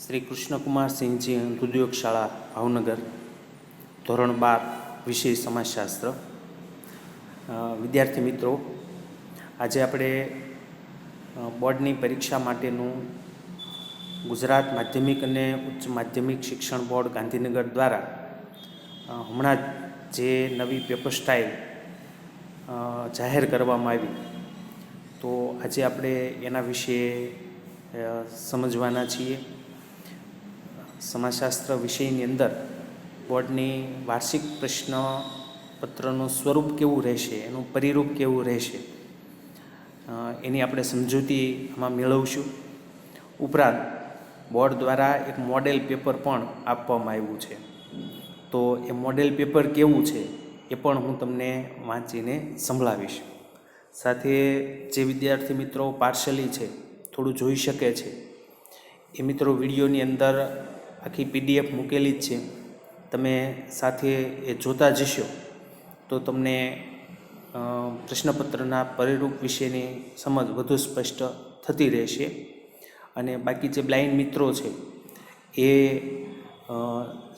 શ્રી કૃષ્ણકુમારસિંહજી ઉદ્યોગ શાળા ભાવનગર, ધોરણ 12, વિષય સમાજશાસ્ત્ર. વિદ્યાર્થી મિત્રો, આજે આપણે બોર્ડની પરીક્ષા માટેનું ગુજરાત માધ્યમિક અને ઉચ્ચ માધ્યમિક શિક્ષણ બોર્ડ ગાંધીનગર દ્વારા હમણાં જ જે નવી પેપર સ્ટાઇલ જાહેર કરવામાં આવી, તો આજે આપણે એના વિશે સમજવાના છીએ. સમાજશાસ્ત્ર વિષયની અંદર બોર્ડની વાર્ષિક પ્રશ્નપત્રનું સ્વરૂપ કેવું રહેશે, એનું પરિરૂપ કેવું રહેશે, એની આપણે સમજૂતી આમાં મેળવશું. ઉપરાંત બોર્ડ દ્વારા એક મોડેલ પેપર પણ આપવામાં આવ્યું છે, તો એ મોડેલ પેપર કેવું છે એ પણ હું તમને વાંચીને સંભળાવીશ. સાથે જે વિદ્યાર્થી મિત્રો પાર્શલી છે, થોડું જોઈ શકે છે, એ મિત્રો વિડીયોની અંદર આખી PDF મૂકેલી જ છે. તમે સાથે એ જોતા જશો તો તમને પ્રશ્નપત્રના પરિરૂપ વિશેની સમજ વધુ સ્પષ્ટ થતી રહેશે. અને બાકી જે બ્લાઇન્ડ મિત્રો છે એ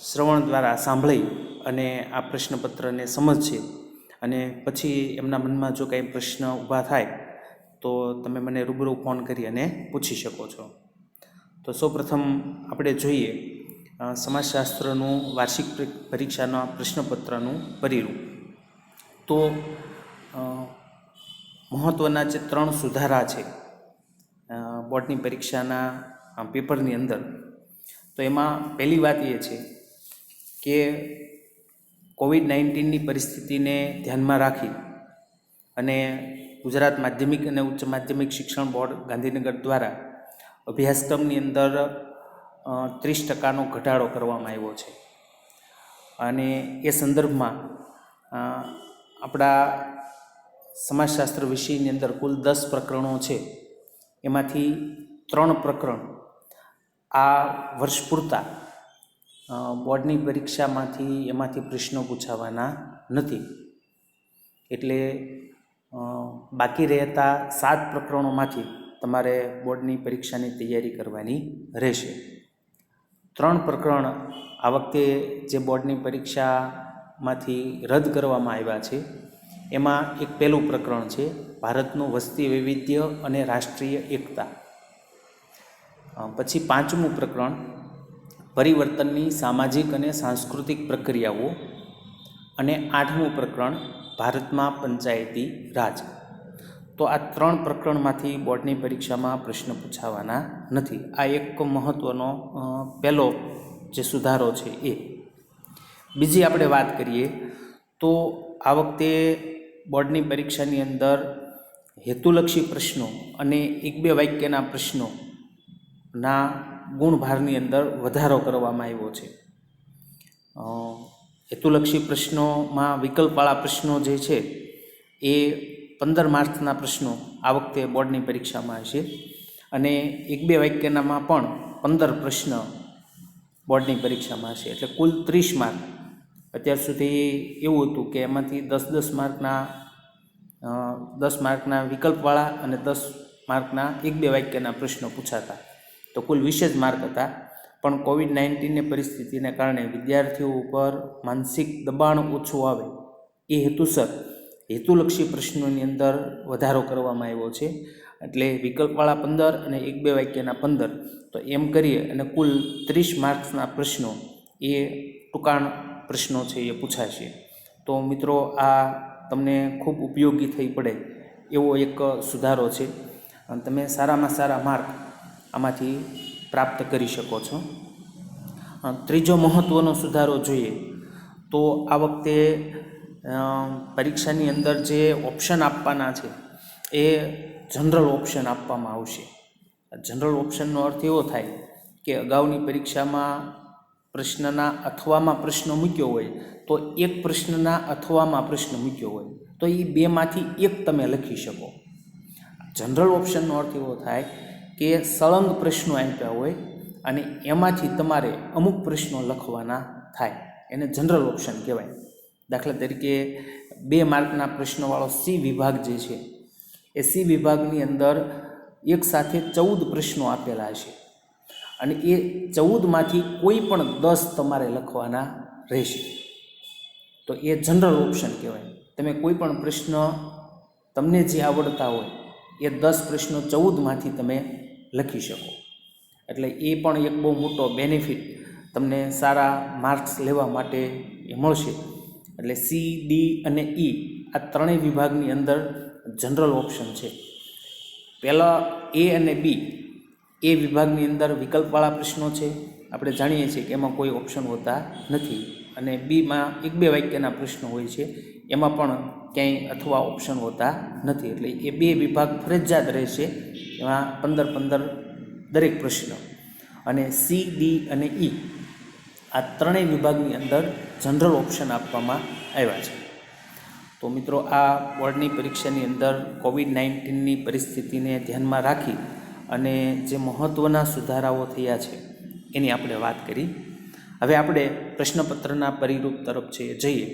શ્રવણ દ્વારા સાંભળી અને આ પ્રશ્નપત્રને સમજશે, અને પછી એમના મનમાં જો કાંઈ પ્રશ્ન ઊભા થાય તો તમે મને રૂબરૂ ફોન કરી અને પૂછી શકો છો. તો સૌપ્રથમ આપણે જોઈએ સમાજશાસ્ત્રનું વાર્ષિક પરીક્ષાના પ્રશ્નપત્રનું પરિરૂપ. તો મહત્ત્વના જે 3 સુધારા છે બોર્ડની પરીક્ષાના પેપરની અંદર, તો એમાં પહેલી વાત એ છે કે COVID-19ની પરિસ્થિતિને ધ્યાનમાં રાખી અને ગુજરાત માધ્યમિક અને ઉચ્ચ માધ્યમિક શિક્ષણ બોર્ડ ગાંધીનગર દ્વારા અભ્યાસક્રમની અંદર 30% ઘટાડો કરવામાં આવ્યો છે. અને એ સંદર્ભમાં આપણા સમાજશાસ્ત્ર વિષયની અંદર કુલ 10 પ્રકરણો છે, એમાંથી 3 પ્રકરણ આ વર્ષ પૂરતા બોર્ડની પરીક્ષામાંથી એમાંથી પ્રશ્નો પૂછાવાના નથી. એટલે બાકી રહેતા 7 પ્રકરણોમાંથી તમારે બોર્ડની પરીક્ષાની તૈયારી કરવાની રહેશે. 3 પ્રકરણ આ વખતે જે બોર્ડની પરીક્ષામાંથી રદ કરવામાં આવ્યા છે, એમાં એક પહેલું પ્રકરણ છે ભારતનું વસ્તી વૈવિધ્ય અને રાષ્ટ્રીય એકતા. પછી 5મું પ્રકરણ પરિવર્તનની સામાજિક અને સાંસ્કૃતિક પ્રક્રિયાઓ, અને 8મું પ્રકરણ ભારતમાં પંચાયતી રાજ. તો આ 3 પ્રકરણમાંથી બોર્ડની પરીક્ષામાં પ્રશ્ન પૂછાવાના નથી. આ એક મહત્ત્વનો પહેલો જે સુધારો છે એ. બીજી આપણે વાત કરીએ તો આ વખતે બોર્ડની પરીક્ષાની અંદર હેતુલક્ષી પ્રશ્નો અને 1-2 વાક્યના પ્રશ્નોના ગુણભારની અંદર વધારો કરવામાં આવ્યો છે. હેતુલક્ષી પ્રશ્નોમાં વિકલ્પવાળા પ્રશ્નો જે છે એ 15 માર્ક્સના પ્રશ્નો આ વખતે બોર્ડની પરીક્ષામાં હશે, અને 1-2 વાક્યનામાં પણ 15 પ્રશ્ન બોર્ડની પરીક્ષામાં હશે. એટલે કુલ 30 માર્ક. અત્યાર સુધી એવું હતું કે એમાંથી 10 માર્કના વિકલ્પવાળા અને 10 માર્કના 1-2 વાક્યના પ્રશ્નો પૂછાતા, તો કુલ 20 જ માર્ક હતા. પણ COVID-19ની પરિસ્થિતિને કારણે વિદ્યાર્થીઓ ઉપર માનસિક દબાણ ઓછું આવે એ હેતુસર હેતુલક્ષી પ્રશ્નોની અંદર વધારો કરવામાં આવ્યો છે. એટલે વિકલ્પવાળા 15 અને 1-2 વાક્યના 15, તો એમ કરીએ અને કુલ 30 માર્ક્સના પ્રશ્નો એ ટૂંકાણ પ્રશ્નો છે એ પૂછાશે. તો મિત્રો, આ તમને ખૂબ ઉપયોગી થઈ પડે એવો એક સુધારો છે, અને તમે સારામાં સારા માર્ક આમાંથી પ્રાપ્ત કરી શકો છો. ત્રીજો મહત્ત્વનો સુધારો જોઈએ તો આ વખતે પરીક્ષાની અંદર જે ઓપ્શન આપવાના છે એ જનરલ ઓપ્શન આપવામાં આવશે. જનરલ ઓપ્શનનો અર્થ એવો થાય કે અગાઉની પરીક્ષામાં પ્રશ્નના અથવામાં પ્રશ્ન મૂક્યો હોય તો એક પ્રશ્નના અથવામાં પ્રશ્ન મૂક્યો હોય તો એ 2માંથી 1 તમે લખી શકો. જનરલ ઓપ્શનનો અર્થ એવો થાય કે સળંગ પ્રશ્નો આપ્યા હોય અને એમાંથી તમારે અમુક પ્રશ્નો લખવાના થાય, એને જનરલ ઓપ્શન કહેવાય. દાખલા તરીકે 2 માર્કના પ્રશ્નવાળો C વિભાગ જે છે, એ C વિભાગની અંદર એક સાથે 14 પ્રશ્નો આપેલા છે, અને એ 14માંથી કોઈ પણ 10 તમારે લખવાના રહેશે. તો એ જનરલ ઓપ્શન કહેવાય. તમે કોઈ પણ પ્રશ્ન તમને જે આવડતા હોય એ 10 પ્રશ્નો 14માંથી તમે લખી શકો. એટલે એ પણ એક બહુ મોટો બેનિફિટ તમને સારા માર્ક્સ લેવા માટે એ મળશે. એટલે સી, ડી અને ઈ આ ત્રણેય વિભાગની અંદર જનરલ ઓપ્શન છે. પહેલાં એ અને બી એ વિભાગની અંદર વિકલ્પવાળા પ્રશ્નો છે. આપણે જાણીએ છીએ કે એમાં કોઈ ઓપ્શન હોતા નથી. અને બીમાં 1-2 વાક્યના પ્રશ્નો હોય છે, એમાં પણ ક્યાંય અથવા ઓપ્શન હોતા નથી. એટલે એ બે વિભાગ ફરજિયાત રહેશે, એમાં 15-15 દરેક પ્રશ્ન. અને સી, ડી અને ઈ આ ત્રણેય વિભાગની અંદર જનરલ ઓપ્શન આપવામાં આવ્યા છે. તો મિત્રો, આ બોર્ડની પરીક્ષાની અંદર કોવિડ-19ની પરિસ્થિતિને ધ્યાનમાં રાખી અને જે મહત્ત્વના સુધારાઓ થયા છે એની આપણે વાત કરી. હવે આપણે પ્રશ્નપત્રના પરિરૂપ તરફ જઈએ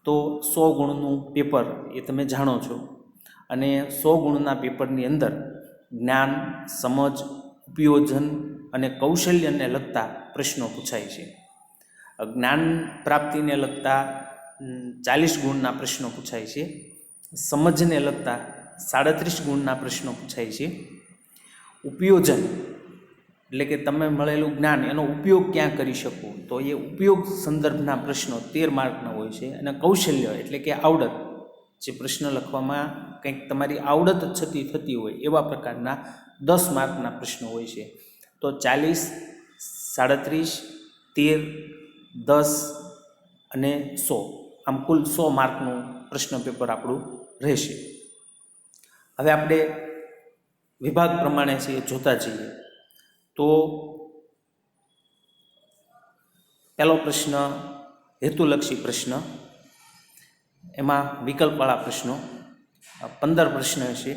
તો 100 ગુણનું પેપર એ તમે જાણો છો. અને 100 ગુણના પેપરની અંદર જ્ઞાન, સમજ, ઉપયોજન અને કૌશલ્યને લગતા પ્રશ્નો પૂછાય છે. જ્ઞાન પ્રાપ્તિને લગતા 40 ગુણના પ્રશ્નો પૂછાય છે. સમજને લગતા 37 ગુણના પ્રશ્નો પૂછાય છે. ઉપયોજન એટલે કે તમે મળેલું જ્ઞાન એનો ઉપયોગ ક્યાં કરી શકો, તો એ ઉપયોગ સંદર્ભના પ્રશ્નો 13 માર્કના હોય છે. અને કૌશલ્ય એટલે કે આવડત, જે પ્રશ્ન લખવામાં કંઈક તમારી આવડત થતી હોય એવા પ્રકારના 10 માર્કના પ્રશ્નો હોય છે. તો 40, 37, 13, 10 અને 100, આમ કુલ 100 માર્કનું પ્રશ્ન પેપર આપણું રહેશે. હવે આપણે વિભાગ પ્રમાણે છે એ જોતા જઈએ. તો પહેલો પ્રશ્ન હેતુલક્ષી પ્રશ્ન, એમાં વિકલ્પવાળા પ્રશ્નો 15 પ્રશ્ન હશે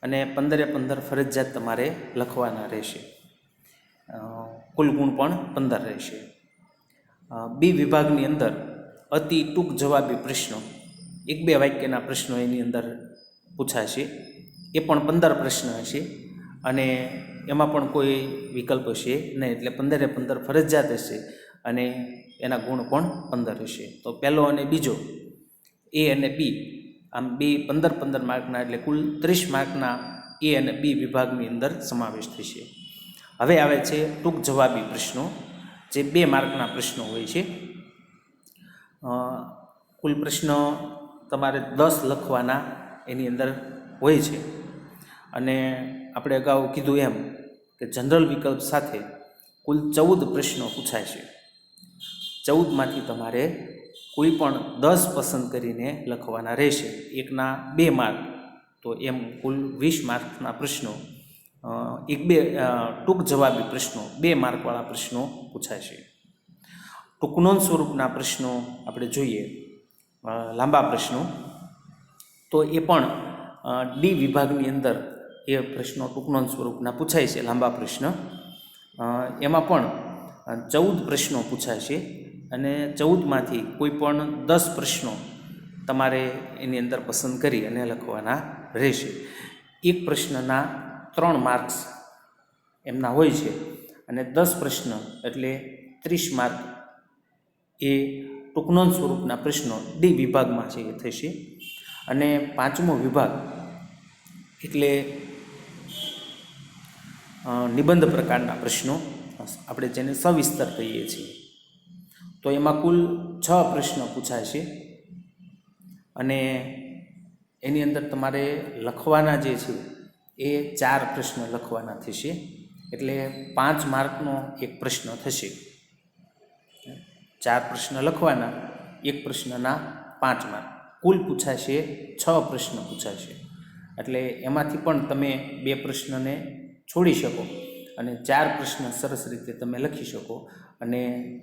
અને 15 ફરજિયાત તમારે લખવાના રહેશે. કુલ ગુણ પણ 15 રહેશે. બી વિભાગની અંદર અતિ ટૂંક જવાબી પ્રશ્નો, 1-2 વાક્યના પ્રશ્નો એની અંદર પૂછાશે. એ પણ 15 પ્રશ્ન હશે અને એમાં પણ કોઈ વિકલ્પ હશે નહીં. એટલે 15 ફરજિયાત હશે અને એના ગુણ પણ 15 હશે. તો પહેલો અને બીજો એ અને બી, આમ બે 15 માર્કના, એટલે કુલ 30 માર્કના એ અને બી વિભાગની અંદર સમાવેશ થશે. હવે આવે છે ટૂંક જવાબી પ્રશ્નો, જે 2 માર્કના પ્રશ્નો હોય છે. કુલ પ્રશ્નો તમારે 10 લખવાના એની અંદર હોય છે. અને આપણે અગાઉ કીધું એમ કે જનરલ વિકલ્પ સાથે કુલ 14 પ્રશ્નો પૂછાય છે. 14માંથી તમારે કોઈ પણ 10 પસંદ કરીને લખવાના રહેશે. એકના 2 માર્ક, તો એમ કુલ 20 માર્કના પ્રશ્નો, 1-2 ટૂંક જવાબી પ્રશ્નો, 2 માર્કવાળા પ્રશ્નો પૂછાય છે. ટૂંકનોંધ સ્વરૂપના પ્રશ્નો આપણે જોઈએ, લાંબા પ્રશ્નો, તો એ પણ ડી વિભાગની અંદર એ પ્રશ્નો ટૂંકનોંધ સ્વરૂપના પૂછાય છે, લાંબા પ્રશ્ન. એમાં પણ 14 પ્રશ્નો પૂછાય છે અને 14માંથી કોઈ પણ 10 પ્રશ્નો તમારે એની અંદર પસંદ કરી અને લખવાના રહેશે. એક પ્રશ્નના 3 માર્ક્સ એમના હોય છે અને 10 પ્રશ્ન એટલે 30 માર્ક એ ટૂંકનોંધ સ્વરૂપના પ્રશ્નો ડી વિભાગમાં છે એ થશે. અને 5મો વિભાગ એટલે નિબંધ પ્રકારના પ્રશ્નો, આપણે જેને સવિસ્તર કહીએ છીએ. તો એમાં કુલ 6 પ્રશ્નો પૂછાય છે અને એની અંદર તમારે લખવાના જે છે એ 4 પ્રશ્ન લખવાના થશે. એટલે 5 માર્કનો એક પ્રશ્ન થશે. 4 પ્રશ્ન લખવાના, એક પ્રશ્નના 5 માર્ક. કુલ પૂછાશે 6 પ્રશ્ન પૂછાશે. એટલે એમાંથી પણ તમે 2 પ્રશ્નને છોડી શકો અને 4 પ્રશ્ન સરસ રીતે તમે લખી શકો. અને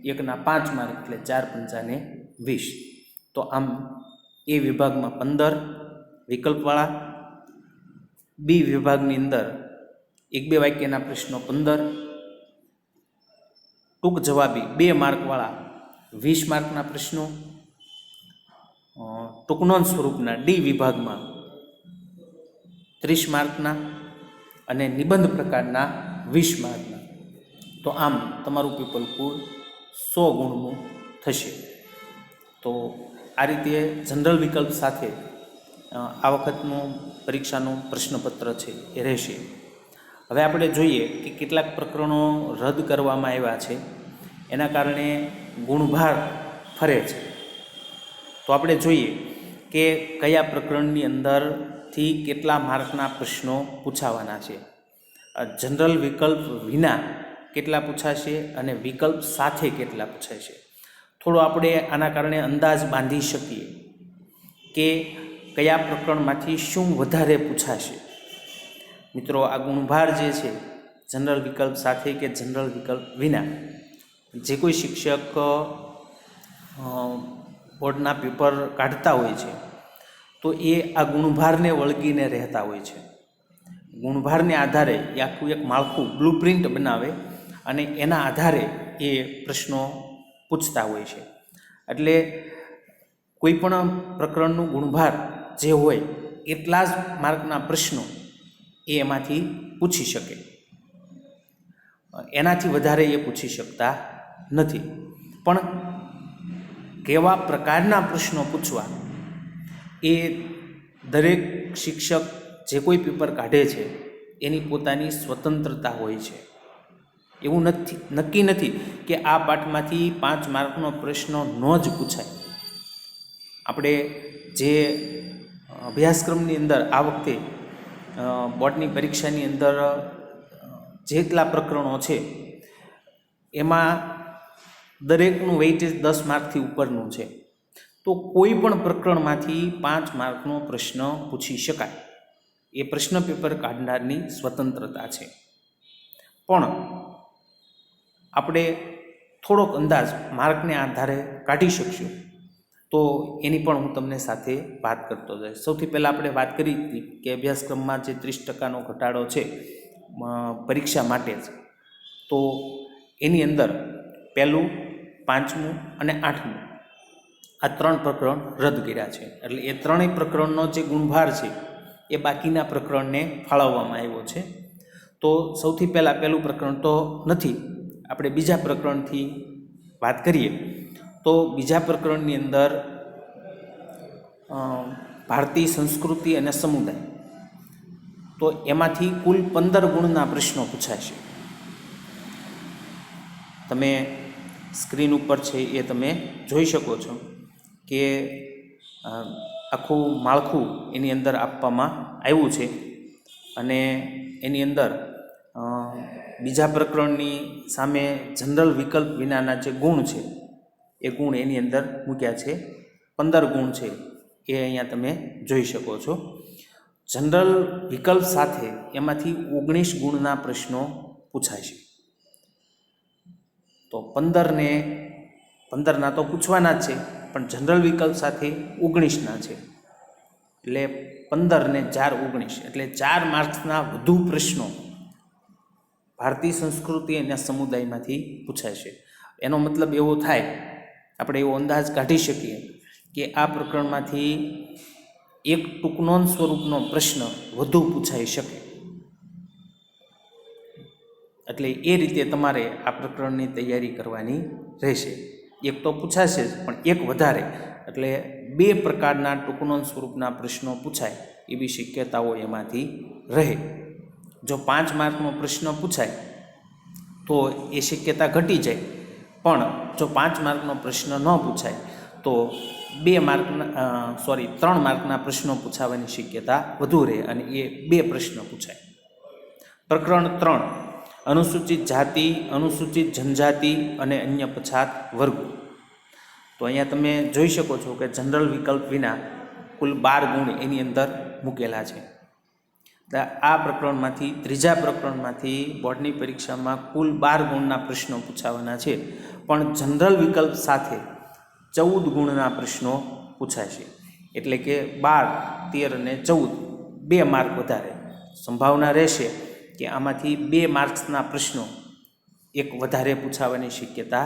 એકના 5 માર્ક એટલે 4×5 = 20. તો આમ એ વિભાગમાં 15 વિકલ્પવાળા, બી વિભાગની અંદર 1-2 વાક્યના પ્રશ્નો 15, ટૂંક જવાબી 2 માર્કવાળા 20 માર્કના પ્રશ્નો, ટૂંકનોંધ સ્વરૂપના ડી વિભાગમાં 30 માર્કના અને નિબંધ પ્રકારના 20 માર્કના. તો આમ તમારું પેપર કુલ 100 ગુણનું થશે. તો આ રીતે જનરલ વિકલ્પ સાથે આ વખતનું પરીક્ષાનું પ્રશ્નપત્ર છે એ રહેશે. હવે આપણે જોઈએ કે કેટલાક પ્રકરણો રદ કરવામાં આવ્યા છે, એના કારણે ગુણભાર ફરે છે. તો આપણે જોઈએ કે કયા પ્રકરણની અંદરથી કેટલા માર્કના પ્રશ્નો પૂછાવાના છે. જનરલ વિકલ્પ વિના કેટલા પૂછાશે અને વિકલ્પ સાથે કેટલા પૂછાશે. થોડો આપણે આના કારણે અંદાજ બાંધી શકીએ કે કયા પ્રકરણમાંથી શું વધારે પૂછાશે. મિત્રો, આ ગુણભાર જે છે જનરલ વિકલ્પ સાથે કે જનરલ વિકલ્પ વિના, જે કોઈ શિક્ષક બોર્ડના પેપર કાઢતા હોય છે તો એ આ ગુણભારને વળગીને રહેતા હોય છે. ગુણભારને આધારે એ આખું એક માળખું બ્લુપ્રિન્ટ બનાવે અને એના આધારે એ પ્રશ્નો પૂછતા હોય છે. એટલે કોઈ પણ પ્રકરણનું ગુણભાર જે હોય એટલા જ માર્કના પ્રશ્નો એ એમાંથી પૂછી શકે, એનાથી વધારે એ પૂછી શકતા નથી. પણ કેવા પ્રકારના પ્રશ્નો પૂછવા એ દરેક શિક્ષક જે કોઈ પેપર કાઢે છે એની પોતાની સ્વતંત્રતા હોય છે. એવું નક્કી નથી કે આ પાઠમાંથી 5 માર્કનો પ્રશ્ન ન જ પૂછાય. આપણે જે અભ્યાસક્રમની અંદર આ વખતે બોર્ડની પરીક્ષાની અંદર જેટલા પ્રકરણો છે એમાં દરેકનું વેઇટેજ 10 માર્કથી ઉપરનું છે. તો કોઈ પણ પ્રકરણમાંથી 5 માર્કનો પ્રશ્ન પૂછી શકાય, એ પ્રશ્ન પેપર કાઢનારની સ્વતંત્રતા છે. પણ આપણે થોડોક અંદાજ માર્કને આધારે કાઢી શકશું, તો એની પણ હું તમને સાથે વાત કરતો જઈશ. સૌથી પહેલાં આપણે વાત કરી હતી કે અભ્યાસક્રમમાં જે 30% ઘટાડો છે પરીક્ષા માટે જ, તો એની અંદર 1લું, 5મું અને 8મું આ 3 પ્રકરણ રદ કર્યા છે. એટલે એ ત્રણેય પ્રકરણનો જે ગુણભાર છે એ બાકીના પ્રકરણને ફાળવવામાં આવ્યો છે. તો સૌથી પહેલાં 1લું પ્રકરણ તો નથી, આપણે બીજા પ્રકરણથી વાત કરીએ તો બીજા પ્રકરણની અંદર ભારતીય સંસ્કૃતિ અને સમુદાય, તો એમાંથી કુલ 15 ગુણના પ્રશ્નો પૂછાશે. તમે સ્ક્રીન ઉપર છે એ તમે જોઈ શકો છો કે આખું માળખું એની અંદર આપવામાં આવ્યું છે અને એની અંદર બીજા પ્રકરણની સામે જનરલ વિકલ્પ વિનાના જે ગુણ છે એ ગુણ એની અંદર મૂક્યા છે. 15 ગુણ છે એ અહીંયા તમે જોઈ શકો છો. જનરલ વિકલ્પ સાથે એમાંથી 19 ગુણના પ્રશ્નો પૂછાશે. તો 15ના તો પૂછવાના જ છે, પણ જનરલ વિકલ્પ સાથે 19ના છે. એટલે 15 ને 4 19, એટલે 4 માર્ક્સના વધુ પ્રશ્નો ભારતીય સંસ્કૃતિ અને સમુદાયમાંથી પૂછાશે. એનો મતલબ એવો થાય, આપણે એવો અંદાજ કાઢી શકીએ કે આ પ્રકરણમાંથી એક ટૂંકનોંધ સ્વરૂપનો પ્રશ્ન વધુ પૂછાઈ શકે. એટલે એ રીતે તમારે આ પ્રકરણની તૈયારી કરવાની રહેશે. એક તો પૂછાશે જ, પણ એક વધારે, એટલે 2 પ્રકારના ટૂંકનોંધ સ્વરૂપના પ્રશ્નો પૂછાય એવી શક્યતાઓ એમાંથી રહે. જો 5 માર્કનો પ્રશ્ન પૂછાય તો એ શક્યતા ઘટી જાય, પણ જો 5 માર્કનો પ્રશ્ન ન પૂછાય તો 3 માર્કના પ્રશ્નો પૂછાવાની શક્યતા વધુ રહે અને એ 2 પ્રશ્ન પૂછાય. પ્રકરણ 3, અનુસૂચિત જાતિ, અનુસૂચિત જનજાતિ અને અન્ય પછાત વર્ગો. તો અહીંયા તમે જોઈ શકો છો કે જનરલ વિકલ્પ વિના કુલ 12 ગુણ એની અંદર મૂકેલા છે. આ પ્રકરણમાંથી, ત્રીજા પ્રકરણમાંથી બોર્ડની પરીક્ષામાં કુલ 12 ગુણના પ્રશ્નો પૂછાવાના છે, પણ જનરલ વિકલ્પ સાથે 14 ગુણના પ્રશ્નો પૂછાશે. એટલે કે 12, 13 અને 14 2 માર્ક વધારે. સંભાવના રહેશે કે આમાંથી 2 માર્ક્સના પ્રશ્નો એક વધારે પૂછાવાની શક્યતા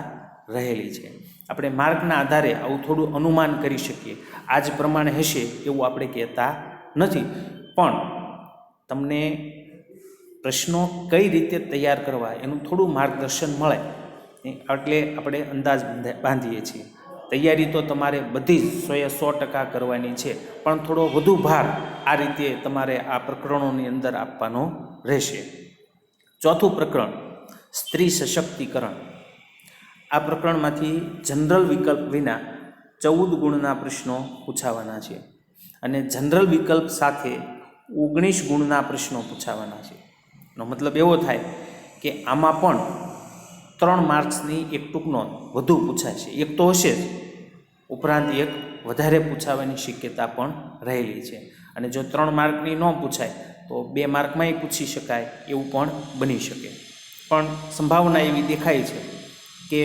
રહેલી છે. આપણે માર્કના આધારે આવું થોડું અનુમાન કરી શકીએ. આ જ પ્રમાણે હશે એવું આપણે કહેતા નથી, પણ તમને પ્રશ્નો કઈ રીતે તૈયાર કરવા એનું થોડું માર્ગદર્શન મળે એટલે આપણે અંદાજ બાંધીએ છીએ. તૈયારી તો તમારે બધી જ 100% કરવાની છે, પણ થોડો વધુ ભાર આ રીતે તમારે આ પ્રકરણોની અંદર આપવાનો રહેશે. ચોથું પ્રકરણ સ્ત્રી સશક્તિકરણ. આ પ્રકરણમાંથી જનરલ વિકલ્પ વિના 14 ગુણના પ્રશ્નો પૂછાવાના છે અને જનરલ વિકલ્પ સાથે 19 ગુણના પ્રશ્નો પૂછાવાના છે. એનો મતલબ એવો થાય કે આમાં પણ 3 માર્ક્સની એક ટૂંક નોંધ વધુ પૂછાશે. એક તો હશે જ, ઉપરાંત એક વધારે પૂછાવાની શક્યતા પણ રહેલી છે. અને જો 3 માર્કની ન પૂછાય તો 2 માર્કમાંય પૂછી શકાય એવું પણ બની શકે. પણ સંભાવના એવી દેખાય છે કે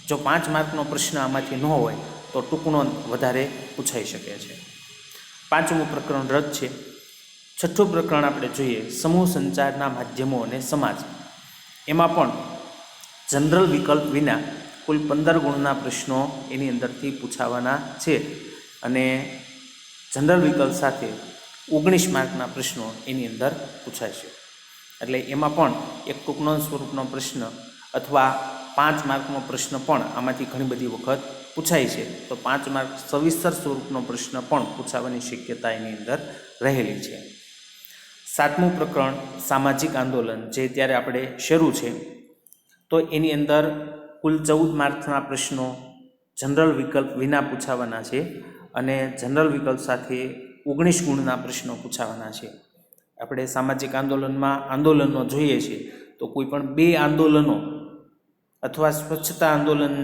જો 5 માર્કનો પ્રશ્ન આમાંથી ન હોય તો ટૂંક નોંધ વધારે પૂછાઈ શકે છે. 5મું પ્રકરણ રદ છે. 6થું પ્રકરણ આપણે જોઈએ સમૂહ સંચારના માધ્યમો અને સમાજ. એમાં પણ જનરલ વિકલ્પ વિના કુલ 15 ગુણના પ્રશ્નો એની અંદરથી પૂછાવાના છે અને જનરલ વિકલ્પ સાથે 19 માર્કના પ્રશ્નો એની અંદર પૂછાશે. એટલે એમાં પણ એક ટૂંક નોંધ સ્વરૂપનો પ્રશ્ન અથવા 5 માર્કનો પ્રશ્ન પણ આમાંથી ઘણી બધી વખત પૂછાય છે. તો 5 માર્ક સવિસ્તર સ્વરૂપનો પ્રશ્ન પણ પૂછાવાની શક્યતા એની અંદર રહેલી છે. 7મું પ્રકરણ સામાજિક આંદોલન, જે ત્યારે આપણે શરૂ છે, તો એની અંદર કુલ 14 માર્ક્સના પ્રશ્નો જનરલ વિકલ્પ વિના પૂછાવાના છે અને જનરલ વિકલ્પ સાથે 19 ગુણના પ્રશ્નો પૂછાવાના છે. આપણે સામાજિક આંદોલનમાં આંદોલનો જોઈએ છીએ તો કોઈ પણ 2 આંદોલનો અથવા સ્વચ્છતા આંદોલન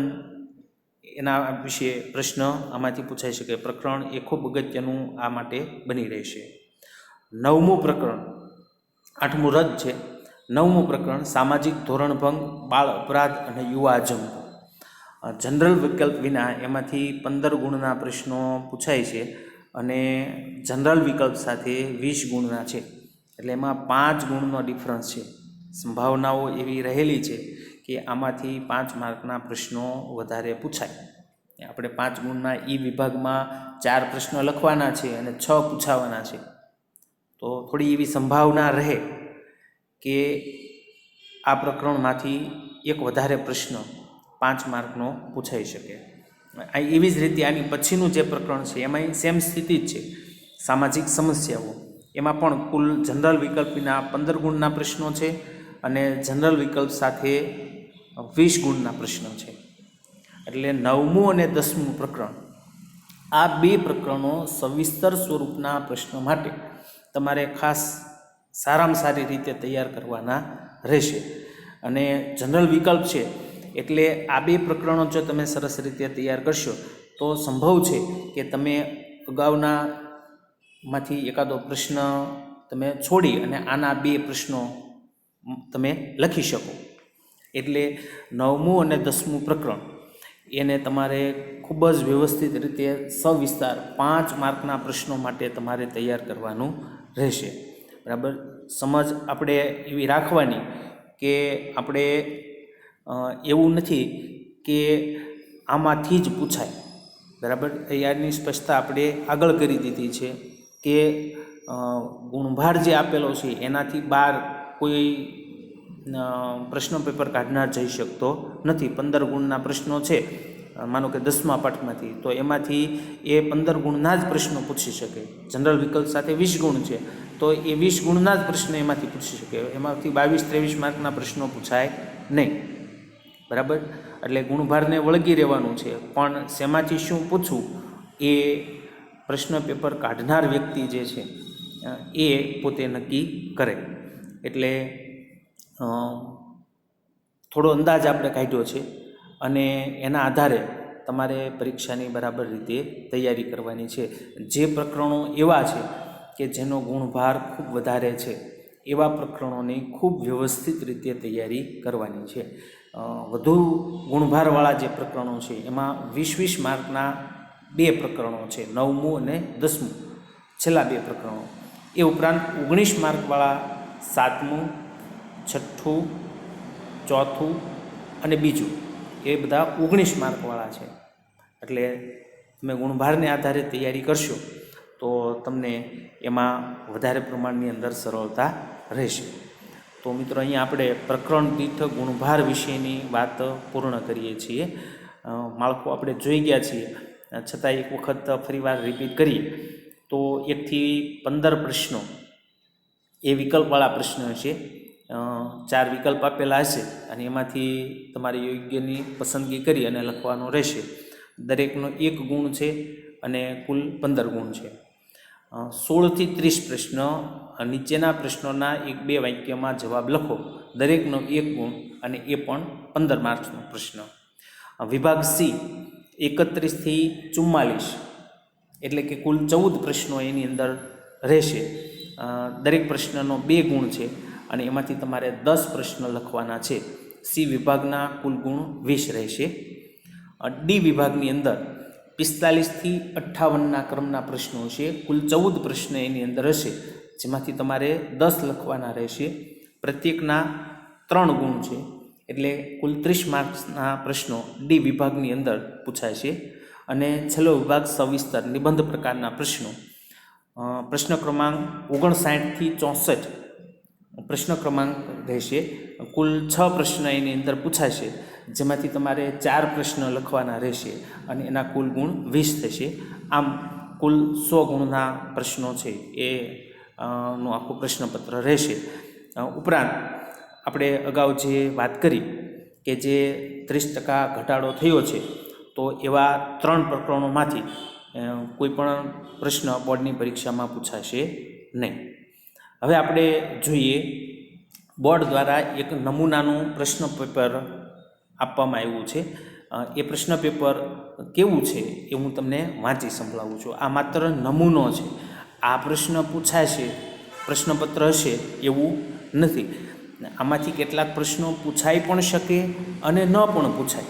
એના વિશે પ્રશ્ન આમાંથી પૂછાઈ શકે. પ્રકરણ એ ખૂબ અગત્યનું આ માટે બની રહેશે. 9મું પ્રકરણ, 8મું રદ છે. 9મું પ્રકરણ સામાજિક ધોરણભંગ, બાળ અપરાધ અને યુવા આજંપ. જનરલ વિકલ્પ વિના એમાંથી 15 ગુણના પ્રશ્નો પૂછાય છે અને જનરલ વિકલ્પ સાથે 20 ગુણના છે. એટલે એમાં 5 ગુણનો ડિફરન્સ છે. સંભાવનાઓ એવી રહેલી છે કે આમાંથી 5 માર્કના પ્રશ્નો વધારે પૂછાય. આપણે 5 ગુણના વિભાગમાં 4 પ્રશ્નો લખવાના છે અને 6 પૂછાવાના છે. તો થોડી એવી સંભાવના રહે કે આ પ્રકરણમાંથી એક વધારે પ્રશ્ન 5 માર્કનો પૂછાઈ શકે. એવી જ રીતે આની પછીનું જે પ્રકરણ છે એમાં સેમ સ્થિતિ જ છે. સામાજિક સમસ્યાઓ, એમાં પણ કુલ જનરલ વિકલ્પ વિના 15 ગુણના પ્રશ્નો છે અને જનરલ વિકલ્પ સાથે 20 ગુણના પ્રશ્નો છે. એટલે 9મું અને 10મું પ્રકરણ, આ 2 પ્રકરણો સવિસ્તર સ્વરૂપના પ્રશ્નો માટે તમારે ખાસ સારામાં સારી રીતે તૈયાર કરવાના રહેશે. અને જનરલ વિકલ્પ છે એટલે આ 2 પ્રકરણો જો તમે સરસ રીતે તૈયાર કરશો તો સંભવ છે કે તમે અગાઉનામાંથી એકાદો પ્રશ્ન તમે છોડી અને આના 2 પ્રશ્નો તમે લખી શકો. એટલે 9મું અને 10મું પ્રકરણ એને તમારે ખૂબ જ વ્યવસ્થિત રીતે સવિસ્તાર 5 માર્કના પ્રશ્નો માટે તમારે તૈયાર કરવાનું રહેશે. બરાબર. સમજ આપણે એવી રાખવાની કે આપણે એવું નથી કે આમાંથી જ પૂછાય. બરાબર. તૈયારની સ્પષ્ટતા આપણે આગળ કરી દીધી છે કે ગુણભાર જે આપેલો છે એનાથી બહાર કોઈ પ્રશ્ન પેપર કાઢનાર જઈ શકતો નથી. 15 ગુણના પ્રશ્નો છે, માનો કે 10મા પાઠમાંથી, તો એમાંથી એ 15 ગુણના જ પ્રશ્નો પૂછી શકે. જનરલ વિકલ્પ સાથે 20 ગુણ છે તો એ 20 ગુણના જ પ્રશ્નો એમાંથી પૂછી શકે. એમાંથી 22-23 માર્કના પ્રશ્નો પૂછાય નહીં. બરાબર. એટલે ગુણભારને વળગી રહેવાનું છે, પણ શેમાંથી શું પૂછવું એ પ્રશ્ન પેપર કાઢનાર વ્યક્તિ જે છે એ પોતે નક્કી કરે. એટલે થોડો અંદાજ આપણે કાઢ્યો છે અને એના આધારે તમારે પરીક્ષાની બરાબર રીતે તૈયારી કરવાની છે. જે પ્રકરણો એવા છે કે જેનો ગુણભાર ખૂબ વધારે છે એવા પ્રકરણોની ખૂબ વ્યવસ્થિત રીતે તૈયારી કરવાની છે. વધુ ગુણભારવાળા જે પ્રકરણો છે એમાં 20-20 માર્કના 2 પ્રકરણો છે, 9મું અને 10મું, છેલ્લા 2 પ્રકરણો. એ ઉપરાંત 19 માર્કવાળા 7મું, 6થું, 4થું અને 2જું, એ બધા 19 માર્કવાળા છે. એટલે તમે ગુણભારને આધારે તૈયારી કરશો તો તમને એમાં વધારે પ્રમાણની અંદર સરળતા રહેશે. તો મિત્રો અહીંયા આપણે પ્રકરણ દીઠ ગુણભાર વિશેની વાત પૂર્ણ કરીએ છીએ. માળખું આપણે જોઈ ગયા છીએ, છતાં એક વખત ફરીવાર રિપીટ કરીએ તો 1 થી 15 પ્રશ્નો એ વિકલ્પવાળા પ્રશ્નો હશે. 4 વિકલ્પ આપેલા હશે અને એમાંથી તમારે યોગ્યની પસંદગી કરી અને લખવાનો રહેશે. દરેકનો 1 ગુણ છે અને કુલ 15 ગુણ છે. 16 થી 30 પ્રશ્ન નીચેના પ્રશ્નોના 1-2 વાક્યમાં જવાબ લખો. દરેકનો 1 ગુણ અને એ પણ 15 માર્ક્સનો પ્રશ્ન. વિભાગ સી 31 થી 44 એટલે કે કુલ 14 પ્રશ્નો એની અંદર રહેશે. દરેક પ્રશ્નનો 2 ગુણ છે અને એમાંથી તમારે 10 પ્રશ્ન લખવાના છે. સી વિભાગના કુલ ગુણ 20 રહેશે. ડી વિભાગની અંદર 45 થી 58ના ક્રમના પ્રશ્નો છે. કુલ 14 પ્રશ્ન એની અંદર હશે, જેમાંથી તમારે 10 લખવાના રહેશે. પ્રત્યેકના 3 ગુણ છે, એટલે કુલ 30 માર્ક્સના પ્રશ્નો ડી વિભાગની અંદર પૂછાય છે. અને છેલ્લો વિભાગ સવિસ્તર નિબંધ પ્રકારના પ્રશ્નો. પ્રશ્ન ક્રમાંક 59 થી 64 પ્રશ્ન ક્રમાંક રહેશે. કુલ 6 પ્રશ્ન એની અંદર પૂછાશે, જેમાંથી તમારે 4 પ્રશ્ન લખવાના રહેશે અને એના કુલ ગુણ 20 થશે. આમ કુલ 100 ગુણના પ્રશ્નો છે એ નું આખું પ્રશ્નપત્ર રહેશે. ઉપરાંત આપણે અગાઉ જે વાત કરી કે જે 30% ઘટાડો થયો છે, તો એવા 3 પ્રકરણોમાંથી કોઈ પણ પ્રશ્ન બોર્ડની પરીક્ષામાં પૂછાશે નહીં. હવે આપણે જોઈએ, બોર્ડ દ્વારા એક નમૂનાનું પ્રશ્ન પેપર આપવામાં આવ્યું છે. એ પ્રશ્ન પેપર કેવું છે એ હું તમને વાંચી સંભળાવું છું. આ માત્ર નમૂનો છે. આ પ્રશ્ન પૂછાશે, પ્રશ્નપત્ર હશે એવું નથી. આમાંથી કેટલાક પ્રશ્નો પૂછાઈ પણ શકે અને ન પણ પૂછાય,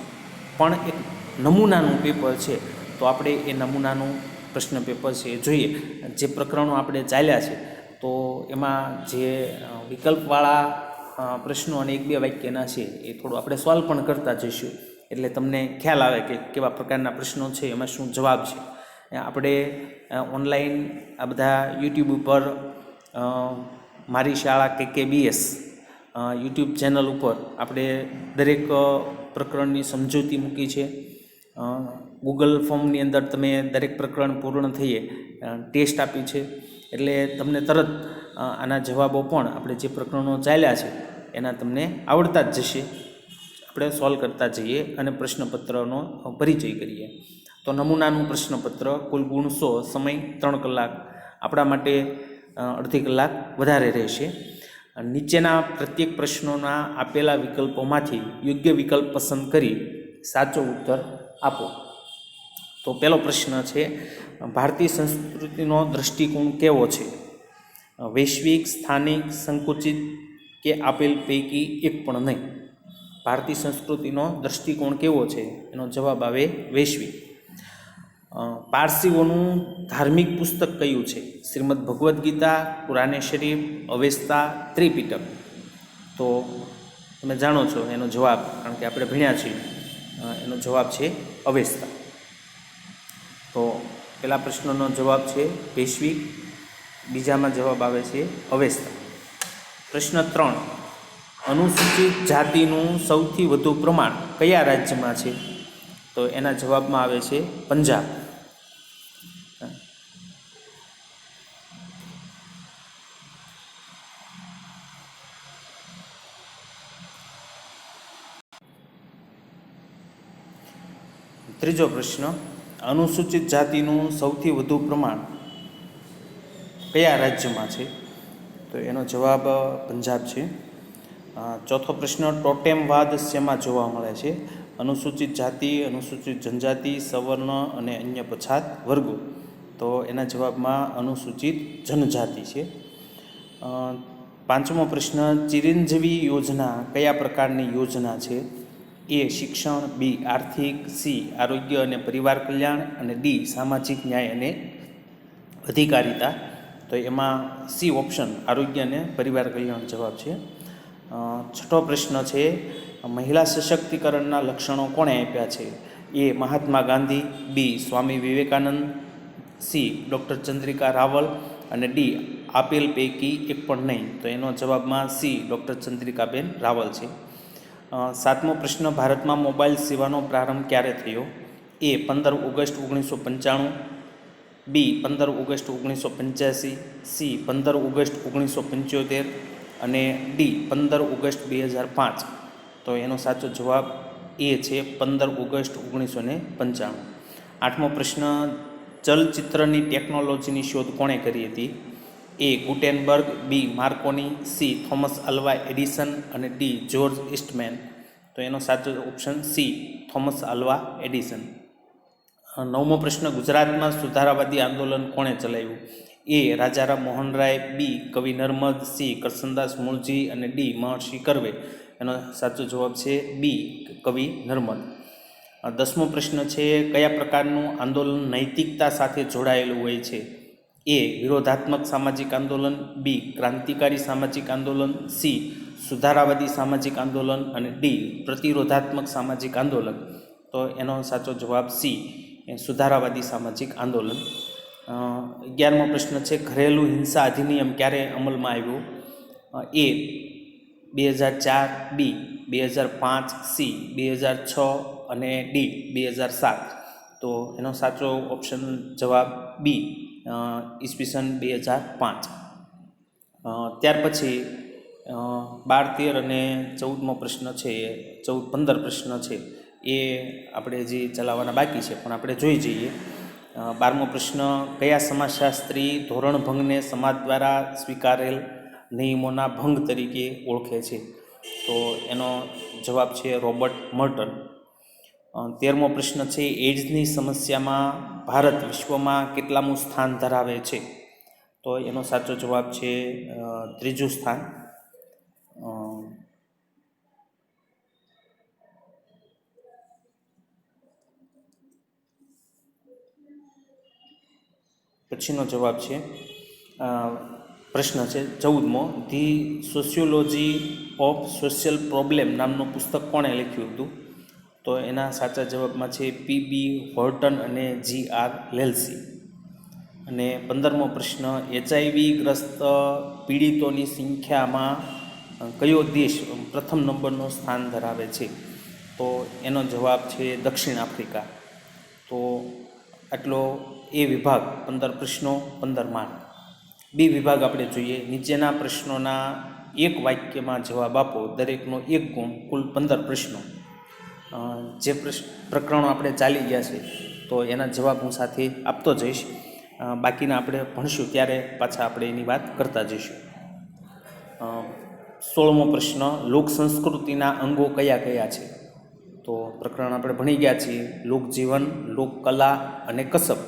પણ એક નમૂનાનું પેપર છે. તો આપણે એ નમૂનાનું પ્રશ્ન પેપર છે એ જોઈએ. જે પ્રકરણો આપણે ચાલ્યા છે, તો એમાં જે વિકલ્પવાળા પ્રશ્નો અને 1-2 વાક્યના છે એ થોડું આપણે સોલ્વ પણ કરતા જઈશું, એટલે તમને ખ્યાલ આવે કે કેવા પ્રકારના પ્રશ્નો છે, એમાં શું જવાબ છે. આપણે ઓનલાઈન આ બધા યુટ્યુબ ઉપર મારી શાળા KKBS યુટ્યુબ ચેનલ ઉપર આપણે દરેક પ્રકરણની સમજૂતી મૂકી છે. ગૂગલ ફોર્મની અંદર તમે દરેક પ્રકરણ પૂર્ણ થઈએ ટેસ્ટ આપી છે, એટલે તમને તરત આના જવાબો પણ આપણે જે પ્રકરણો ચાલ્યા છે એના તમને આવડતા જ જશે. આપણે સોલ્વ કરતા જઈએ અને પ્રશ્નપત્રનો પરિચય કરીએ. તો નમૂનાનું પ્રશ્નપત્ર, કુલ ગુણ 100, સમય 3 કલાક, આપણા માટે અડધી કલાક વધારે રહેશે. નીચેના પ્રત્યેક પ્રશ્નોના આપેલા વિકલ્પોમાંથી યોગ્ય વિકલ્પ પસંદ કરી સાચો ઉત્તર આપો. તો પહેલો પ્રશ્ન છે, ભારતીય સંસ્કૃતિનો દૃષ્ટિકોણ કેવો છે? વૈશ્વિક, સ્થાનિક, સંકુચિત કે આપેલ પૈકી એક પણ નહીં. ભારતીય સંસ્કૃતિનો દૃષ્ટિકોણ કેવો છે? એનો જવાબ આવે વૈશ્વિક. પારસીઓનું ધાર્મિક પુસ્તક કયું છે? શ્રીમદ ભગવદ્ ગીતા, કુરાને શરીફ, અવેસ્તા, ત્રિપિટક. તો તમે જાણો છો એનો જવાબ, કારણ કે આપણે ભણ્યા છીએ. એનો જવાબ છે અવેસ્તા. તો પહેલા પ્રશ્નનો જવાબ છે વૈશ્વિક, બીજામાં જવાબ આવે છે અવેસ્તા. પ્રશ્ન 3, અનુસૂચિત જાતિનું સૌથી વધુ પ્રમાણ કયા રાજ્યમાં છે? તો એના જવાબમાં આવે છે પંજાબ. ત્રીજો પ્રશ્ન, અનુસૂચિત જાતિનું સૌથી વધુ પ્રમાણ કયા રાજ્યમાં છે? તો એનો જવાબ પંજાબ છે. ચોથો પ્રશ્ન, ટોટેમવાદ શેમાં જોવા મળે છે? અનુસૂચિત જાતિ, અનુસૂચિત જનજાતિ, સવર્ણ અને અન્ય પછાત વર્ગો. તો એના જવાબમાં અનુસૂચિત જનજાતિ છે. પાંચમો પ્રશ્ન, ચિરંજીવી યોજના કયા પ્રકારની યોજના છે? એ શિક્ષણ, બી આર્થિક, સી આરોગ્ય અને પરિવાર કલ્યાણ અને ડી સામાજિક ન્યાય અને અધિકારિતા. તો એમાં સી ઓપ્શન આરોગ્ય અને પરિવાર કલ્યાણ જવાબ છે. છઠ્ઠો પ્રશ્ન છે, મહિલા સશક્તિકરણના લક્ષણો કોણે આપ્યા છે? એ મહાત્મા ગાંધી, બી સ્વામી વિવેકાનંદ, સી ડૉક્ટર ચંદ્રિકા રાવલ અને ડી આપેલ પૈકી એક પણ નહીં. તો એનો જવાબમાં સી ડૉક્ટર ચંદ્રિકાબેન રાવલ છે. 7મો પ્રશ્ન, ભારતમાં મોબાઈલ સેવાનો પ્રારંભ ક્યારે થયો? એ 15 ઓગસ્ટ 1995, બી 15 ઓગસ્ટ 1985, સી 15 ઓગસ્ટ 1975 અને ડી 15 ઓગસ્ટ 2005. તો એનો સાચો જવાબ એ છે 15 ઓગસ્ટ 1995. 8મો પ્રશ્ન, ચલચિત્રની ટેકનોલોજીની શોધ કોણે કરી હતી? A Gutenberg, B Marconi, C Thomas Alva Edison અને ડી જ્યોર્જ ઇસ્ટમેન. તો એનો સાચો option C Thomas Alva Edison. 9મો પ્રશ્ન, ગુજરાતમાં સુધારાવાદી આંદોલન કોણે ચલાવ્યું? એ રાજારામ મોહન રાય, બી કવિ નર્મદ, સી કરસનદાસ મૂળજી અને ડી મહર્ષિ કર્વે. એનો સાચો જવાબ છે બી કવિ નર્મદ. 10મો પ્રશ્ન છે, કયા પ્રકારનું આંદોલન નૈતિકતા સાથે જોડાયેલું હોય છે? એ વિરોધાત્મક સામાજિક આંદોલન, બી ક્રાંતિકારી સામાજિક આંદોલન, સી સુધારાવાદી સામાજિક આંદોલન અને ડી પ્રતિરોધાત્મક સામાજિક આંદોલન. તો એનો સાચો જવાબ સી સુધારાવાદી સામાજિક આંદોલન. 11મો પ્રશ્ન છે, ઘરેલું હિંસા અધિનિયમ ક્યારે અમલમાં આવ્યું? એ 2004, બી 2005, સી 2006 અને ડી 2007. તો એનો સાચો ઓપ્શન જવાબ બી ઈસવીસન 2005. ત્યાર પછી 12, 13 અને 14મો પ્રશ્ન છે, 15 પ્રશ્ન છે એ આપણે જે ચલાવવાના બાકી છે, પણ આપણે જોઈ જઈએ. 12મો પ્રશ્ન, કયા સમાજશાસ્ત્રી ધોરણભંગને સમાજ દ્વારા સ્વીકારેલ નિયમોના ભંગ તરીકે ઓળખે છે? તો એનો જવાબ છે રોબર્ટ મર્ટન. 13મો પ્રશ્ન છે, એઇડ્સની સમસ્યામાં ભારત વિશ્વમાં કેટલામું સ્થાન ધરાવે છે? તો એનો સાચો જવાબ છે 3જું સ્થાન. પછીનો જવાબ છે પ્રશ્ન છે 14મો, the sociology of social problem નામનું પુસ્તક કોણે લખ્યું હતું? તો એના સાચા જવાબમાં છે પી.બી. હોર્ટન અને G.R. લેલ્સી. અને 15મો પ્રશ્ન, HIV ગ્રસ્ત પીડિતોની સંખ્યામાં કયો દેશ પ્રથમ નંબરનું સ્થાન ધરાવે છે? તો એનો જવાબ છે દક્ષિણ આફ્રિકા. તો આટલો એ વિભાગ 15 પ્રશ્નો 15 માર્ક. બી વિભાગ આપણે જોઈએ, નીચેના પ્રશ્નોના એક વાક્યમાં જવાબ આપો, દરેકનો 1 ગુણ, કુલ 15 પ્રશ્નો. જે પ્રકરણો આપણે ચાલી ગયા છે તો એના જવાબ હું સાથે આપતો જઈશ. બાકીના આપણે ભણશું ત્યારે પાછા આપણે એની વાત કરતા જઈશું. 16મો પ્રશ્ન, લોક સંસ્કૃતિના અંગો કયા કયા છે? તો પ્રકરણ આપણે ભણી ગયા છીએ, લોકજીવન, લોકકલા અને કસબ.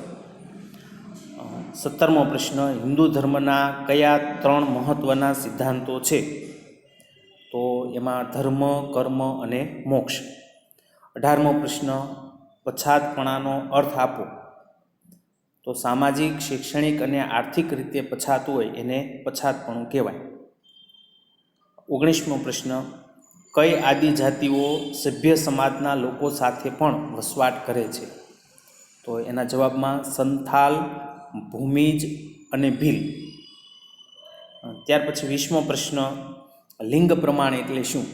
17મો પ્રશ્ન, હિન્દુ ધર્મના કયા 3 મહત્ત્વના સિદ્ધાંતો છે? તો એમાં ધર્મ, કર્મ અને મોક્ષ. 18મો પ્રશ્ન, પછાતપણાનો અર્થ આપો. તો સામાજિક, શૈક્ષણિક અને આર્થિક રીતે પછાત હોય એને પછાતપણું કહેવાય. 19મો પ્રશ્ન, કઈ આદિજાતિઓ સભ્ય સમાજના લોકો સાથે પણ વસવાટ કરે છે? તો એના જવાબમાં સંથાલ, ભૂમિજ અને ભીલ. ત્યાર પછી 20મો પ્રશ્ન, લિંગ પ્રમાણ એટલે શું?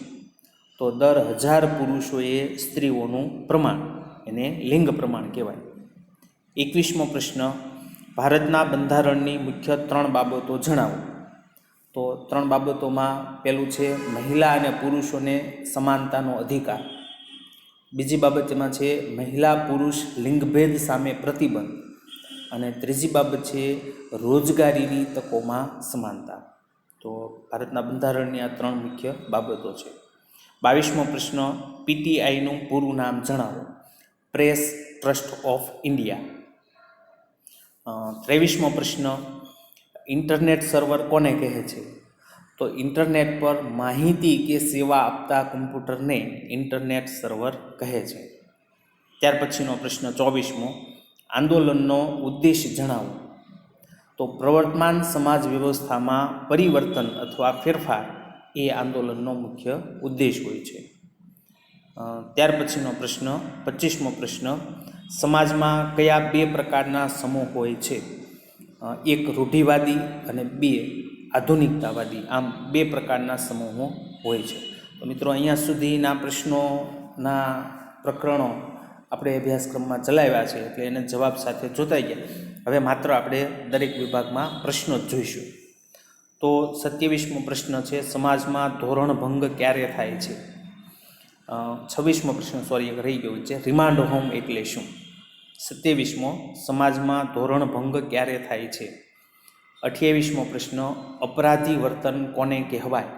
તો દર 1000 પુરુષોએ સ્ત્રીઓનું પ્રમાણ, એને લિંગ પ્રમાણ કહેવાય. 21મો પ્રશ્ન, ભારતના બંધારણની મુખ્ય 3 બાબતો જણાવો. તો 3 બાબતોમાં પહેલું છે મહિલા અને પુરુષોને સમાનતાનો અધિકાર. બીજી બાબત એમાં છે મહિલા પુરુષ લિંગભેદ સામે પ્રતિબંધ. અને ત્રીજી બાબત છે રોજગારીની તકોમાં સમાનતા. તો ભારતના બંધારણની આ 3 મુખ્ય બાબતો છે. 22મો પ્રશ્ન, પીટીઆઈનું પૂરું નામ જણાવો. Press Trust of India. 23મો પ્રશ્ન, ઇન્ટરનેટ સર્વર કોને કહે છે? તો ઇન્ટરનેટ પર માહિતી કે સેવા આપતા કમ્પ્યુટરને ઇન્ટરનેટ સર્વર કહે છે. ત્યાર પછીનો પ્રશ્ન 24મો, આંદોલનનો ઉદ્દેશ જણાવો. તો પ્રવર્તમાન સમાજ વ્યવસ્થામાં પરિવર્તન અથવા ફેરફાર એ આંદોલનનો મુખ્ય ઉદ્દેશ હોય છે. ત્યાર પછીનો પ્રશ્ન 25મો પ્રશ્ન, સમાજમાં કયા 2 પ્રકારના સમૂહ હોય છે? એક રૂઢિવાદી અને બે આધુનિકતાવાદી, આમ બે પ્રકારના સમૂહો હોય છે. તો મિત્રો અહીંયા સુધીના પ્રશ્નોના પ્રકરણો આપણે અભ્યાસક્રમમાં ચલાવ્યા છે, એટલે એને જવાબ સાથે જોતાઈ ગયા. હવે માત્ર આપણે દરેક વિભાગમાં પ્રશ્નો જ જોઈશું. તો 27મો પ્રશ્ન છે, સમાજમાં ધોરણભંગ ક્યારે થાય છે? 26મો પ્રશ્ન એક રહી ગયો છે, રિમાન્ડ હોમ એટલે શું? 27મો, સમાજમાં ધોરણભંગ ક્યારે થાય છે? 28મો પ્રશ્ન, અપરાધી વર્તન કોને કહેવાય?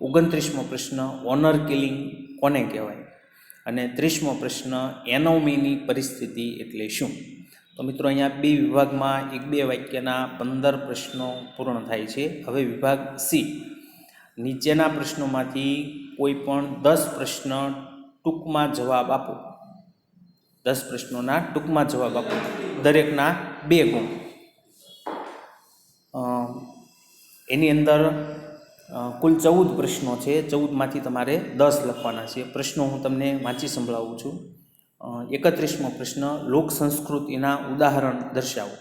29મો પ્રશ્ન, ઓનર કિલિંગ કોને કહેવાય? અને 30મો પ્રશ્ન, એનોમીની પરિસ્થિતિ એટલે શું? તો મિત્રો અહીંયા બે વિભાગમાં 1-2 વાક્યના 15 પ્રશ્નો પૂર્ણ થાય છે. હવે વિભાગ સી, નીચેના પ્રશ્નોમાંથી કોઈ પણ 10 પ્રશ્ન ટૂંકમાં જવાબ આપો. 10 પ્રશ્નોના ટૂંકમાં જવાબ આપો, દરેકના 2 ગુણ. એની અંદર કુલ 14 પ્રશ્નો છે. 14માંથી તમારે 10 લખવાના છે. પ્રશ્નો હું તમને વાંચી સંભળાવું છું. 31મો પ્રશ્ન, લોક સંસ્કૃતિના ઉદાહરણ દર્શાવો.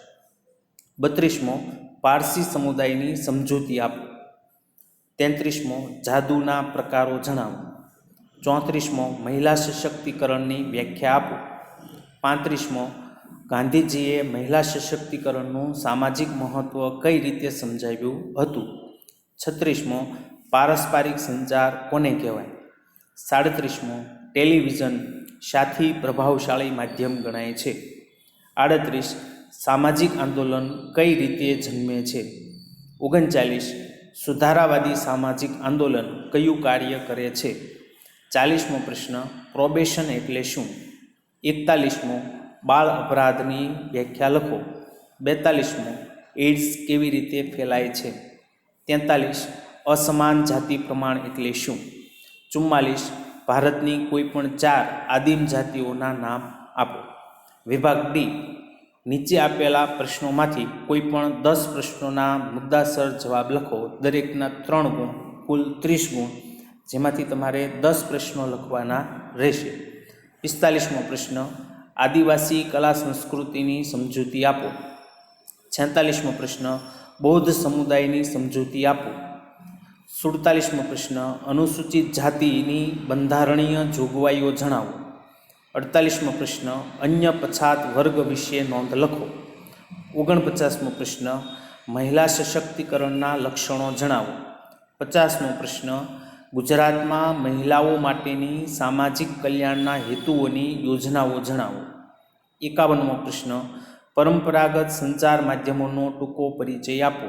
32મો, પારસી સમુદાયની સમજૂતી આપો. 33મો, જાદુના પ્રકારો જણાવો. 34મો, મહિલા સશક્તિકરણની વ્યાખ્યા આપો. 35મો, ગાંધીજીએ મહિલા સશક્તિકરણનું સામાજિક મહત્ત્વ કઈ રીતે સમજાવ્યું હતું? 36મો, પારસ્પરિક સંચાર કોને કહેવાય? 37મો, ટેલિવિઝન શાથી પ્રભાવશાળી માધ્યમ ગણાય છે? 38, સામાજિક આંદોલન કઈ રીતે જન્મે છે? 39, સુધારાવાદી સામાજિક આંદોલન કયું કાર્ય કરે છે? 40મો પ્રશ્ન, પ્રોબેશન એટલે શું? 41મો, બાળ અપરાધની વ્યાખ્યા લખો. 42મો, એઇડ્સ કેવી રીતે ફેલાય છે? 43, અસમાન જાતિ પ્રમાણ એટલે શું? 44, ભારતની કોઈ પણ 4 આદિમ જાતિઓના નામ આપો. વિભાગ ડી, નીચે આપેલા પ્રશ્નોમાંથી કોઈ પણ 10 પ્રશ્નોના મુદ્દાસર જવાબ લખો. દરેકના 3 ગુણ, કુલ 30 ગુણ, જેમાંથી તમારે 10 પ્રશ્નો લખવાના રહેશે. 45મો પ્રશ્ન, આદિવાસી કલા સંસ્કૃતિની સમજૂતી આપો. 46મો પ્રશ્ન, બૌદ્ધ સમુદાયની સમજૂતી આપો. 47મો પ્રશ્ન, અનુસૂચિત જાતિની બંધારણીય જોગવાઈઓ જણાવો. 48મો પ્રશ્ન, અન્ય પછાત વર્ગ વિશે નોંધ લખો. 49મો પ્રશ્ન, મહિલા સશક્તિકરણના લક્ષણો જણાવો. 50મો પ્રશ્ન, ગુજરાતમાં મહિલાઓ માટેની સામાજિક કલ્યાણના હેતુઓની યોજનાઓ જણાવો. 51મો પ્રશ્ન, પરંપરાગત સંચાર માધ્યમોનો ટૂંકો પરિચય આપો.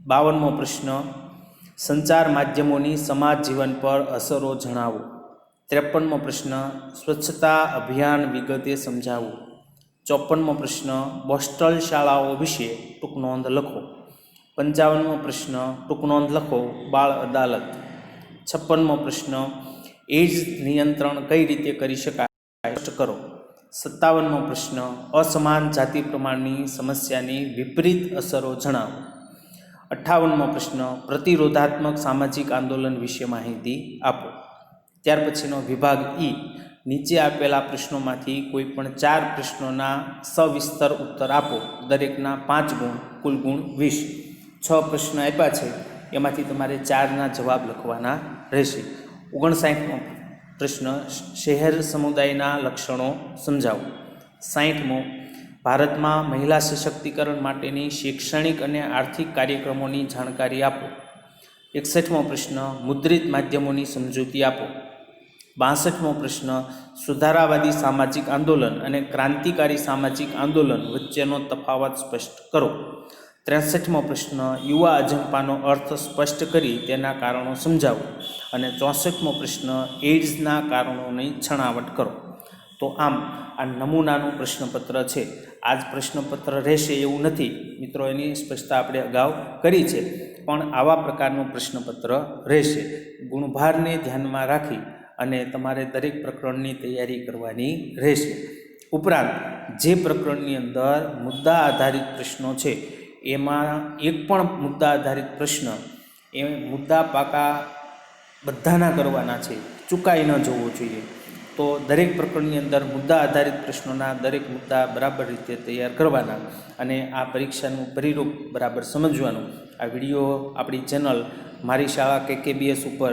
52મો પ્રશ્ન, સંચાર માધ્યમોની સમાજ જીવન પર અસરો જણાવો. 53મો પ્રશ્ન, સ્વચ્છતા અભિયાન વિગતે સમજાવો. 54મો પ્રશ્ન, બોસ્ટલ શાળાઓ વિશે ટૂંક નોંધ લખો. 55મો પ્રશ્ન, ટૂંક નોંધ લખો, બાળ અદાલત. 56મો પ્રશ્ન, એઇડ્સ નિયંત્રણ કઈ રીતે કરી શકાય સ્પષ્ટ કરો. 57મો પ્રશ્ન, અસમાન જાતિ પ્રમાણની સમસ્યાની વિપરીત અસરો જણાવો. 58મો પ્રશ્ન, પ્રતિરોધાત્મક સામાજિક આંદોલન વિશે માહિતી આપો. ત્યાર પછીનો વિભાગ ઈ, નીચે આપેલા પ્રશ્નોમાંથી કોઈ પણ 4 પ્રશ્નોના સવિસ્તર ઉત્તર આપો. દરેકના 5 ગુણ, કુલ ગુણ 20. 6 પ્રશ્ન આપ્યા છે, એમાંથી તમારે 4ના જવાબ લખવાના રહેશે. 59મો પ્રશ્ન, શહેર સમુદાયના લક્ષણો સમજાવો. 60મો, ભારતમાં મહિલા સશક્તિકરણ માટેની શૈક્ષણિક અને આર્થિક કાર્યક્રમોની જાણકારી આપો. 61મો પ્રશ્ન, મુદ્રિત માધ્યમોની સમજૂતી આપો. 62મો પ્રશ્ન, સુધારાવાદી સામાજિક આંદોલન અને ક્રાંતિકારી સામાજિક આંદોલન વચ્ચેનો તફાવત સ્પષ્ટ કરો. 63મો પ્રશ્ન, યુવા અજંપાનો અર્થ સ્પષ્ટ કરી તેના કારણો સમજાવો. અને 64મો પ્રશ્ન, એઇડ્સના કારણોની છણાવટ કરો. તો આમ આ નમૂનાનું પ્રશ્નપત્ર છે. આજ પ્રશ્નપત્ર રહેશે એવું નથી મિત્રો, એની સ્પષ્ટતા આપણે અગાઉ કરી છે, પણ આવા પ્રકારનું પ્રશ્નપત્ર રહેશે. ગુણભારને ધ્યાનમાં રાખી અને તમારે દરેક પ્રકરણની તૈયારી કરવાની રહેશે. ઉપરાંત જે પ્રકરણની અંદર મુદ્દા આધારિત પ્રશ્નો છે એમાં એક પણ મુદ્દા આધારિત પ્રશ્ન એ મુદ્દા પાકા બધાના કરવાના છે, ચૂકાઈ ન જવો જોઈએ. તો દરેક પ્રકરણની અંદર મુદ્દા આધારિત પ્રશ્નોના દરેક મુદ્દા બરાબર રીતે તૈયાર કરવાના અને આ પરીક્ષાનું પરિરૂપ બરાબર સમજવાનું. આ વિડીયો આપણી ચેનલ મારી શાળા KKBS ઉપર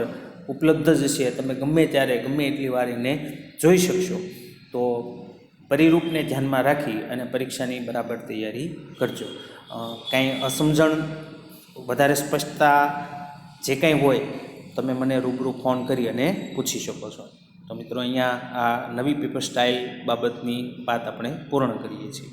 ઉપલબ્ધ જ છે. તમે ગમે ત્યારે ગમે એટલી વાર એને જોઈ શકશો. તો પરિરૂપને ધ્યાનમાં રાખી અને પરીક્ષાની બરાબર તૈયારી કરજો. કાંઈ અસમજણ, વધારે સ્પષ્ટતા જે કાંઈ હોય તમે મને રૂબરૂ ફોન કરી અને પૂછી શકો છો. તો મિત્રો, અહીંયા આ નવી પેપર સ્ટાઇલ બાબતની વાત આપણે પૂર્ણ કરીએ છીએ.